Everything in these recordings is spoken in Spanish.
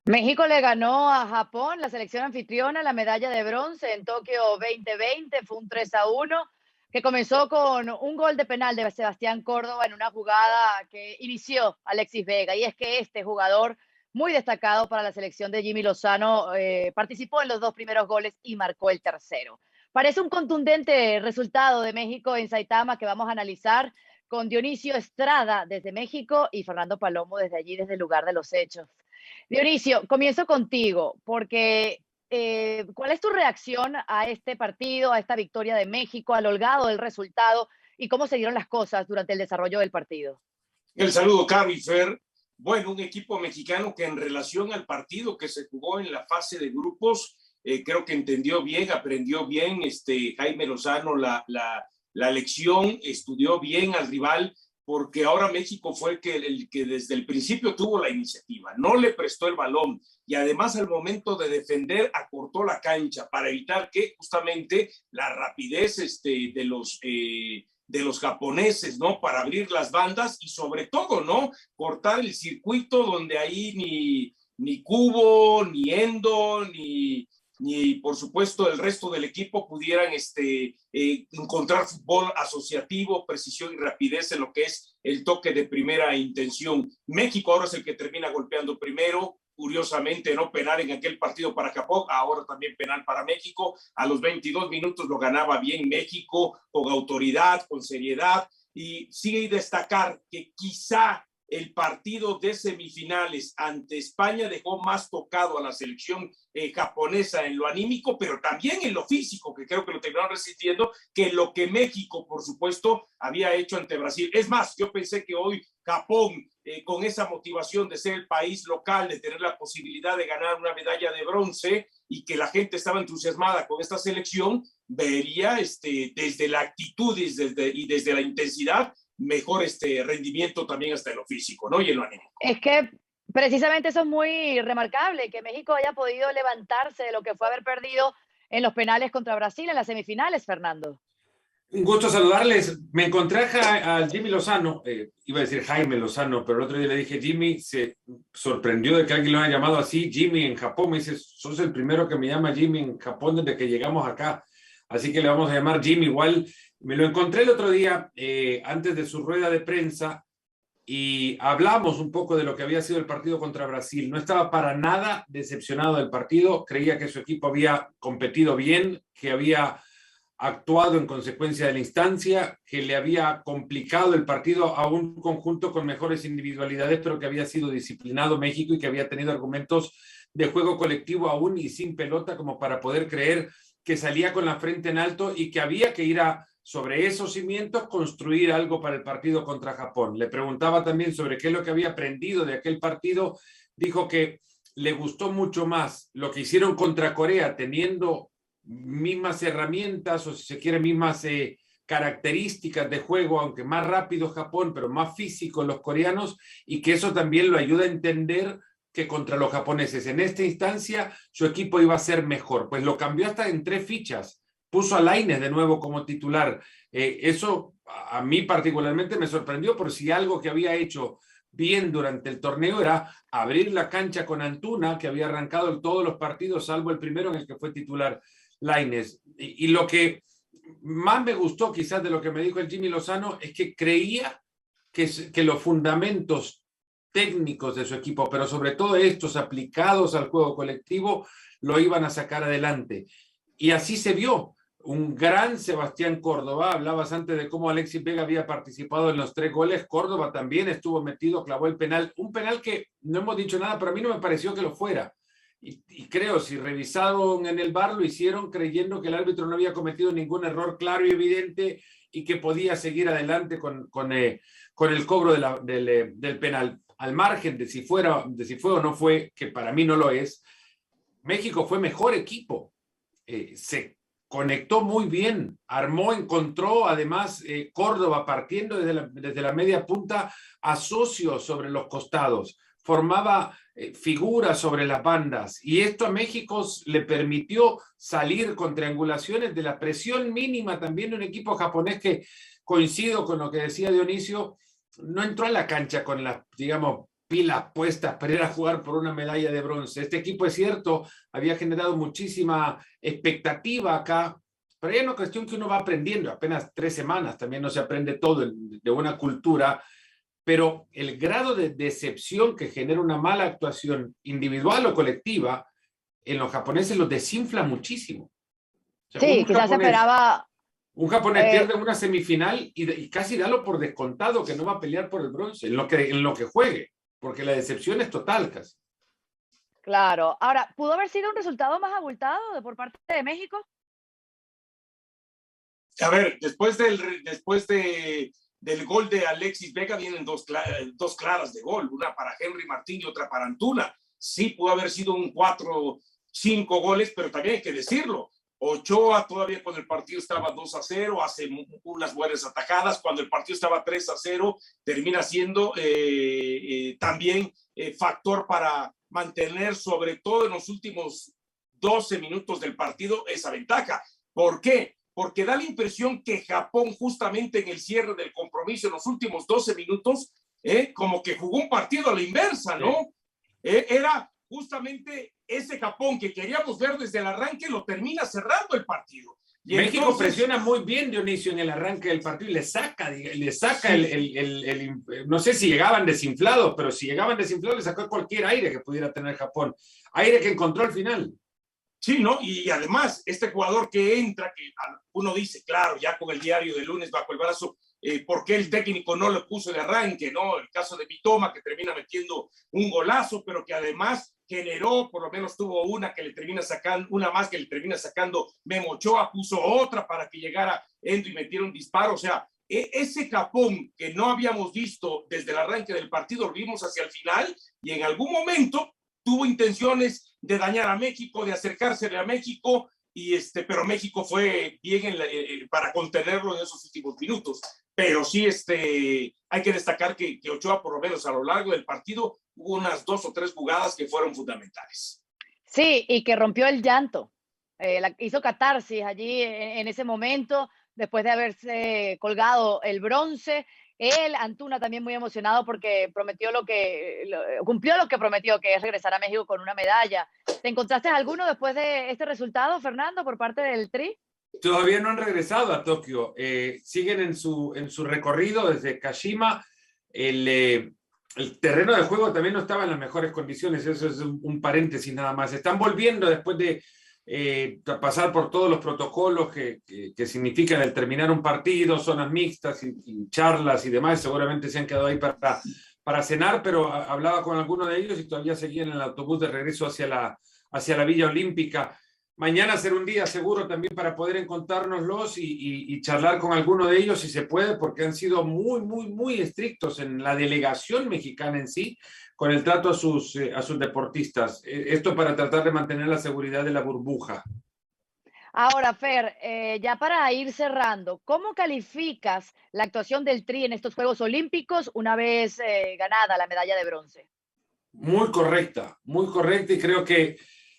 México le ganó a Japón, la selección anfitriona, la medalla de bronce en Tokio 2020. Fue un 3-1 que comenzó con un gol de penal de Sebastián Córdoba en una jugada que inició Alexis Vega. Y es que este jugador, muy destacado para la selección de Jimmy Lozano, participó en los dos primeros goles y marcó el tercero. Parece un contundente resultado de México en Saitama que vamos a analizar con Dionisio Estrada desde México y Fernando Palomo desde allí, desde el lugar de los hechos. Dionisio, comienzo contigo, porque ¿cuál es tu reacción a este partido, a esta victoria de México, al holgado del resultado y cómo se dieron las cosas durante el desarrollo del partido? El saludo, Cami Fer. Bueno, un equipo mexicano que en relación al partido que se jugó en la fase de grupos, creo que entendió bien, aprendió bien Jaime Lozano la lección, estudió bien al rival, porque ahora México fue el que desde el principio tuvo la iniciativa, no le prestó el balón y además al momento de defender acortó la cancha para evitar que justamente la rapidez de los japoneses, ¿no? Para abrir las bandas y sobre todo, ¿no? Cortar el circuito donde ahí ni Cubo, ni Endo, ni por supuesto el resto del equipo pudieran encontrar fútbol asociativo, precisión y rapidez en lo que es el toque de primera intención. México ahora es el que termina golpeando primero, curiosamente, no penal en aquel partido para Japón, ahora también penal para México. A los 22 minutos lo ganaba bien México, con autoridad, con seriedad, y sigue destacar que quizá el partido de semifinales ante España dejó más tocado a la selección japonesa en lo anímico, pero también en lo físico, que creo que lo terminaron resistiendo, que lo que México, por supuesto, había hecho ante Brasil. Es más, yo pensé que hoy Japón, con esa motivación de ser el país local, de tener la posibilidad de ganar una medalla de bronce y que la gente estaba entusiasmada con esta selección, vería desde la actitud y desde la intensidad mejor rendimiento también hasta en lo físico, ¿no? Y en lo anímico. Es que precisamente eso es muy remarcable, que México haya podido levantarse de lo que fue haber perdido en los penales contra Brasil en las semifinales, Fernando. Un gusto saludarles. Me encontré a Jimmy Lozano, iba a decir Jaime Lozano, pero el otro día le dije Jimmy, se sorprendió de que alguien lo haya llamado así, Jimmy en Japón. Me dice, sos el primero que me llama Jimmy en Japón desde que llegamos acá, así que le vamos a llamar Jimmy. Igual me lo encontré el otro día, antes de su rueda de prensa, y hablamos un poco de lo que había sido el partido contra Brasil. No estaba para nada decepcionado del partido, creía que su equipo había competido bien, que había actuado en consecuencia de la instancia, que le había complicado el partido a un conjunto con mejores individualidades, pero que había sido disciplinado México y que había tenido argumentos de juego colectivo aún y sin pelota como para poder creer que salía con la frente en alto y que había que ir sobre esos cimientos construir algo para el partido contra Japón. Le preguntaba también sobre qué es lo que había aprendido de aquel partido. Dijo que le gustó mucho más lo que hicieron contra Corea, teniendo mismas herramientas o si se quiere mismas características de juego, aunque más rápido Japón, pero más físico los coreanos, y que eso también lo ayuda a entender que contra los japoneses en esta instancia su equipo iba a ser mejor. Pues lo cambió hasta en 3 fichas, puso a Lainez de nuevo como titular. Eso a mí particularmente me sorprendió, por si algo que había hecho bien durante el torneo era abrir la cancha con Antuna, que había arrancado en todos los partidos, salvo el primero en el que fue titular Lainez. Y lo que más me gustó quizás de lo que me dijo el Jimmy Lozano es que creía que los fundamentos técnicos de su equipo, pero sobre todo estos aplicados al juego colectivo, lo iban a sacar adelante. Y así se vio. Un gran Sebastián Córdoba, hablabas antes de cómo Alexis Vega había participado en los 3 goles, Córdoba también estuvo metido, clavó el penal, un penal que no hemos dicho nada, pero a mí no me pareció que lo fuera. Y creo, si revisaron en el VAR, lo hicieron creyendo que el árbitro no había cometido ningún error claro y evidente y que podía seguir adelante con el cobro del penal. Al margen de si fue o no fue, que para mí no lo es, México fue mejor equipo. Se conectó muy bien, armó, encontró, además Córdoba partiendo desde la media punta a socios sobre los costados, formaba figuras sobre las bandas, y esto a México le permitió salir con triangulaciones de la presión mínima también de un equipo japonés que, coincido con lo que decía Dionisio, no entró a la cancha con las, digamos, pilas puestas para ir a jugar por una medalla de bronce. Este equipo, es cierto, había generado muchísima expectativa acá, pero hay una cuestión que uno va aprendiendo, apenas 3 semanas, también no se aprende todo de una cultura, pero el grado de decepción que genera una mala actuación individual o colectiva, en los japoneses los desinfla muchísimo. O sea, Sí, quizás se esperaba. Un japonés pierde una semifinal y casi dalo por descontado que no va a pelear por el bronce, en lo que juegue, porque la decepción es total casi. Claro. Ahora, ¿pudo haber sido un resultado más abultado por parte de México? A ver, después del gol de Alexis Vega vienen dos claras de gol, una para Henry Martín y otra para Antuna. Sí pudo haber sido un 4-5 goles, pero también hay que decirlo. Ochoa todavía cuando el partido estaba 2-0 hace unas buenas atajadas, cuando el partido estaba 3-0 termina siendo también factor para mantener sobre todo en los últimos 12 minutos del partido esa ventaja. ¿Por qué? Porque da la impresión que Japón justamente en el cierre del compromiso en los últimos 12 minutos como que jugó un partido a la inversa, ¿no? Era justamente ese Japón que queríamos ver desde el arranque, lo termina cerrando el partido. Y México entonces presiona muy bien, Dionisio, en el arranque del partido y le saca sí. No sé si llegaban desinflados, pero si llegaban desinflados le sacó cualquier aire que pudiera tener Japón. Aire que encontró al final. Sí, ¿no? Y además, este jugador que entra, que uno dice, claro, ya con el diario de lunes bajo el brazo, ¿por qué el técnico no lo puso de arranque, no? El caso de Mitoma, que termina metiendo un golazo, pero que además generó, por lo menos tuvo una más que le termina sacando Memo Ochoa, puso otra para que llegara Endo y metiera un disparo. O sea, ese Japón que no habíamos visto desde el arranque del partido, lo vimos hacia el final y en algún momento tuvo intenciones de dañar a México, de acercársele a México, pero México fue bien para contenerlo en esos últimos minutos. Pero sí, hay que destacar que Ochoa, por lo menos a lo largo del partido, hubo unas 2 o 3 jugadas que fueron fundamentales. Sí, y que rompió el llanto. Hizo catarsis allí en ese momento, después de haberse colgado el bronce. Antuna también muy emocionado porque cumplió lo que prometió, que es regresar a México con una medalla. ¿Te encontraste alguno después de este resultado, Fernando, por parte del Tri? Todavía no han regresado a Tokio. Siguen en su recorrido desde Kashima. El terreno de juego también no estaba en las mejores condiciones. Eso es un paréntesis nada más. Están volviendo después de pasar por todos los protocolos que significan el terminar un partido, zonas mixtas y charlas y demás. Seguramente se han quedado ahí para cenar, pero hablaba con alguno de ellos y todavía seguían en el autobús de regreso hacia la Villa Olímpica. Mañana será un día seguro también para poder encontrárnoslos y charlar con alguno de ellos si se puede, porque han sido muy, muy, muy estrictos en la delegación mexicana en sí, con el trato a sus deportistas. Esto para tratar de mantener la seguridad de la burbuja. Ahora, Fer, ya para ir cerrando, ¿cómo calificas la actuación del Tri en estos Juegos Olímpicos una vez ganada la medalla de bronce? Muy correcta y creo que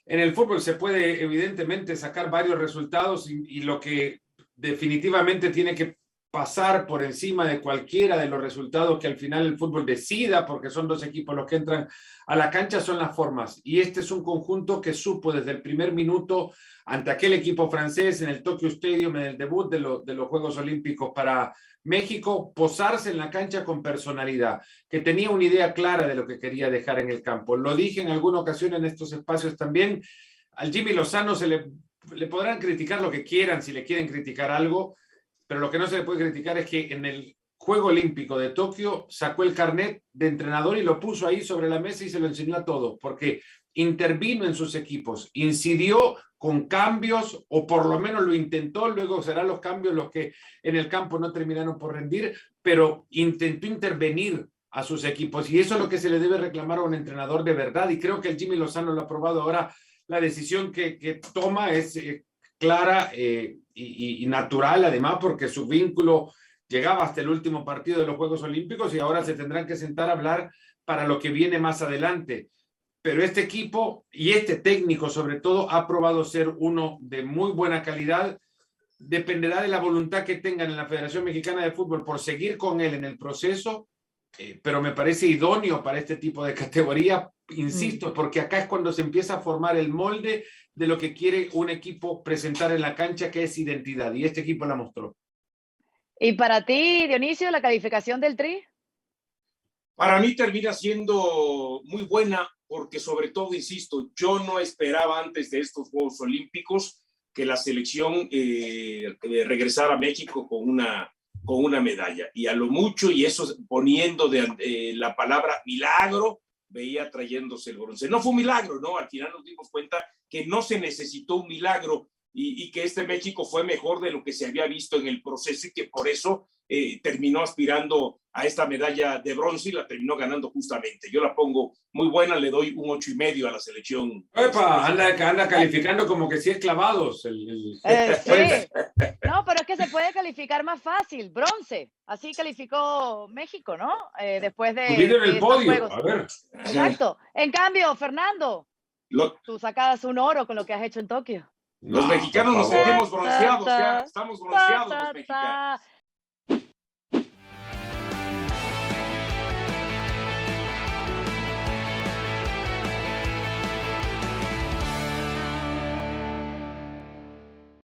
en el fútbol se puede evidentemente sacar varios resultados y lo que definitivamente tiene que pasar por encima de cualquiera de los resultados que al final el fútbol decida, porque son 2 equipos los que entran a la cancha, son las formas. Y este es un conjunto que supo desde el primer minuto ante aquel equipo francés en el Tokyo Stadium, en el debut de los Juegos Olímpicos para México, posarse en la cancha con personalidad, que tenía una idea clara de lo que quería dejar en el campo. Lo dije en alguna ocasión en estos espacios también. Al Jimmy Lozano le podrán criticar lo que quieran, si le quieren criticar algo, pero lo que no se le puede criticar es que en el Juego Olímpico de Tokio sacó el carnet de entrenador y lo puso ahí sobre la mesa y se lo enseñó a todos, porque intervino en sus equipos, incidió con cambios, o por lo menos lo intentó. Luego serán los cambios los que en el campo no terminaron por rendir, pero intentó intervenir a sus equipos, y eso es lo que se le debe reclamar a un entrenador de verdad, y creo que el Jimmy Lozano lo ha probado ahora. La decisión que toma es clara y natural, además, porque su vínculo llegaba hasta el último partido de los Juegos Olímpicos y ahora se tendrán que sentar a hablar para lo que viene más adelante. Pero este equipo y este técnico, sobre todo, ha probado ser uno de muy buena calidad. Dependerá de la voluntad que tengan en la Federación Mexicana de Fútbol por seguir con él en el proceso pero me parece idóneo para este tipo de categoría, insisto, porque acá es cuando se empieza a formar el molde de lo que quiere un equipo presentar en la cancha, que es identidad, y este equipo la mostró. ¿Y para ti, Dionisio, la calificación del Tri? Para mí termina siendo muy buena porque sobre todo, insisto, yo no esperaba antes de estos Juegos Olímpicos que la selección regresara a México con una medalla. Y a lo mucho, y eso poniendo la palabra milagro, veía trayéndose el bronce. No fue un milagro, ¿no? Al final nos dimos cuenta que no se necesitó un milagro y que este México fue mejor de lo que se había visto en el proceso y que por eso terminó aspirando a esta medalla de bronce y la terminó ganando justamente. Yo la pongo muy buena, le doy un 8.5 a la selección. ¡Epa! Anda calificando como que sí es clavados. Sí. No, pero es que se puede calificar más fácil, bronce. Así calificó México, ¿no? Después de en el podio, juegos. a ver. Exacto. En cambio, Fernando, tú sacabas un oro con lo que has hecho en Tokio. Los mexicanos nos sentimos bronceados, ya estamos bronceados los mexicanos.